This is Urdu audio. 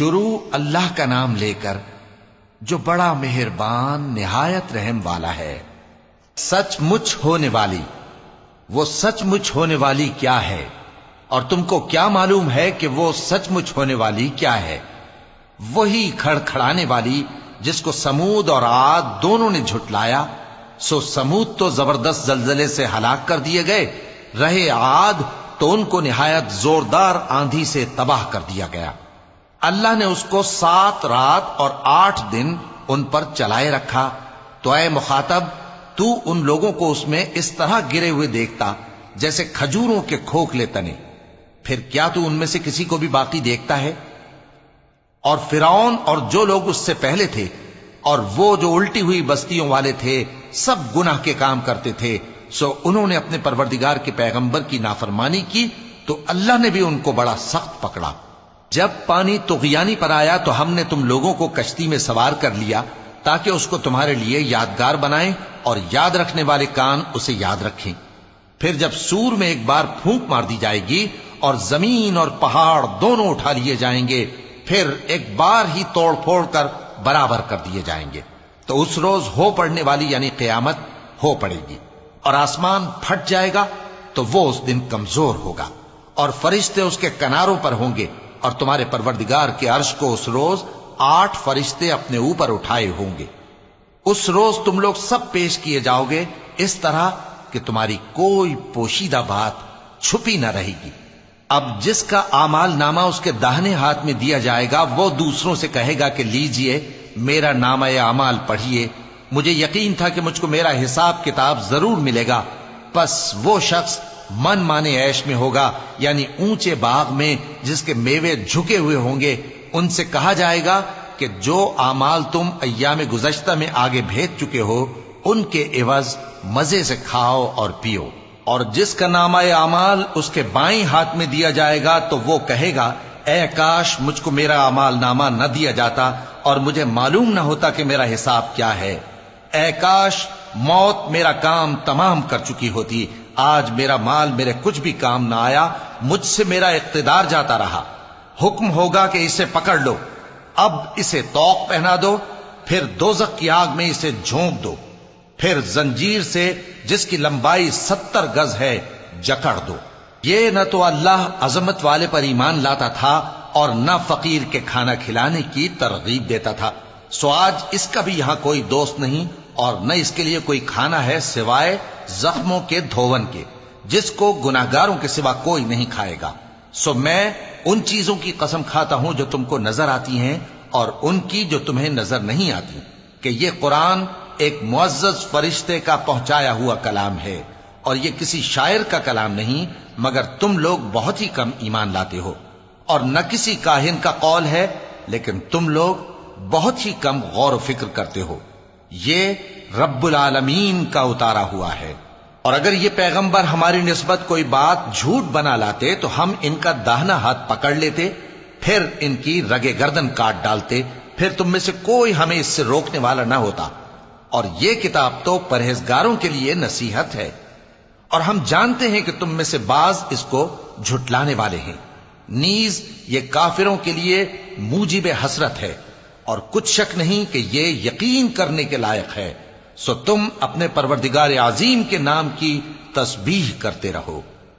شروع اللہ کا نام لے کر جو بڑا مہربان نہایت رحم والا ہے۔ سچ مچ ہونے والی، وہ سچ مچ ہونے والی کیا ہے؟ اور تم کو کیا معلوم ہے کہ وہ سچ مچ ہونے والی کیا ہے؟ وہی کھڑکھڑانے والی جس کو سمود اور عاد دونوں نے جھٹلایا۔ سو سمود تو زبردست زلزلے سے ہلاک کر دیے گئے، رہے عاد تو ان کو نہایت زوردار آندھی سے تباہ کر دیا گیا۔ اللہ نے اس کو 7 رات اور 8 دن ان پر چلائے رکھا، تو اے مخاطب تو ان لوگوں کو اس میں اس طرح گرے ہوئے دیکھتا جیسے کھجوروں کے کھوکھلے تنے، پھر کیا تو ان میں سے کسی کو بھی باقی دیکھتا ہے؟ اور فرعون اور جو لوگ اس سے پہلے تھے اور وہ جو الٹی ہوئی بستیوں والے تھے سب گناہ کے کام کرتے تھے، سو انہوں نے اپنے پروردگار کے پیغمبر کی نافرمانی کی تو اللہ نے بھی ان کو بڑا سخت پکڑا۔ جب پانی طغیانی پر آیا تو ہم نے تم لوگوں کو کشتی میں سوار کر لیا تاکہ اس کو تمہارے لیے یادگار بنائیں اور یاد رکھنے والے کان اسے یاد رکھیں۔ پھر جب سور میں ایک بار پھونک مار دی جائے گی اور زمین اور پہاڑ دونوں اٹھا لیے جائیں گے، پھر ایک بار ہی توڑ پھوڑ کر برابر کر دیے جائیں گے، تو اس روز ہو پڑنے والی یعنی قیامت ہو پڑے گی، اور آسمان پھٹ جائے گا تو وہ اس دن کمزور ہوگا، اور فرشتے اس کے کناروں پر ہوں گے، اور تمہارے پروردگار کے عرش کو اس روز 8 فرشتے اپنے اوپر اٹھائے ہوں گے۔ اس روز تم لوگ سب پیش کیے جاؤ گے اس طرح کہ تمہاری کوئی پوشیدہ بات چھپی نہ رہے گی۔ اب جس کا اعمال نامہ اس کے داہنے ہاتھ میں دیا جائے گا وہ دوسروں سے کہے گا کہ لیجئے میرا نامہ اعمال پڑھیے، مجھے یقین تھا کہ مجھ کو میرا حساب کتاب ضرور ملے گا۔ پس وہ شخص من مانے عیش میں ہوگا، یعنی اونچے باغ میں جس کے میوے جھکے ہوئے ہوں گے۔ ان سے کہا جائے گا کہ جو اعمال تم ایام گزشتہ میں آگے بھیج چکے ہو ان کے عوض مزے سے کھاؤ اور پیو۔ اور جس کا نامہ اعمال اس کے بائیں ہاتھ میں دیا جائے گا تو وہ کہے گا اے کاش مجھ کو میرا اعمال نامہ نہ دیا جاتا اور مجھے معلوم نہ ہوتا کہ میرا حساب کیا ہے۔ اے کاش موت میرا کام تمام کر چکی ہوتی، آج میرا مال میرے کچھ بھی کام نہ آیا، مجھ سے میرا اقتدار جاتا رہا۔ حکم ہوگا کہ اسے پکڑ لو، اب اسے طوق پہنا دو، پھر دوزخ کی آگ میں اسے جھونک دو، پھر زنجیر سے جس کی لمبائی 70 گز ہے جکڑ دو۔ یہ نہ تو اللہ عظمت والے پر ایمان لاتا تھا اور نہ فقیر کے کھانا کھلانے کی ترغیب دیتا تھا، سو آج اس کا بھی یہاں کوئی دوست نہیں اور نہ اس کے لیے کوئی کھانا ہے سوائے زخموں کے دھون کے، جس کو گناہگاروں کے سوا کوئی نہیں کھائے گا۔ سو میں ان چیزوں کی قسم کھاتا ہوں جو تم کو نظر آتی ہیں اور ان کی جو تمہیں نظر نہیں آتی، کہ یہ قرآن ایک معزز فرشتے کا پہنچایا ہوا کلام ہے اور یہ کسی شاعر کا کلام نہیں، مگر تم لوگ بہت ہی کم ایمان لاتے ہو، اور نہ کسی کاہن کا قول ہے لیکن تم لوگ بہت ہی کم غور و فکر کرتے ہو۔ یہ رب العالمین کا اتارا ہوا ہے۔ اور اگر یہ پیغمبر ہماری نسبت کوئی بات جھوٹ بنا لاتے تو ہم ان کا داہنا ہاتھ پکڑ لیتے، پھر ان کی رگے گردن کاٹ ڈالتے، پھر تم میں سے کوئی ہمیں اس سے روکنے والا نہ ہوتا۔ اور یہ کتاب تو پرہیزگاروں کے لیے نصیحت ہے، اور ہم جانتے ہیں کہ تم میں سے بعض اس کو جھٹلانے والے ہیں۔ نیز یہ کافروں کے لیے موجب حسرت ہے، اور کچھ شک نہیں کہ یہ یقین کرنے کے لائق ہے۔ سو تم اپنے پروردگار عظیم کے نام کی تسبیح کرتے رہو۔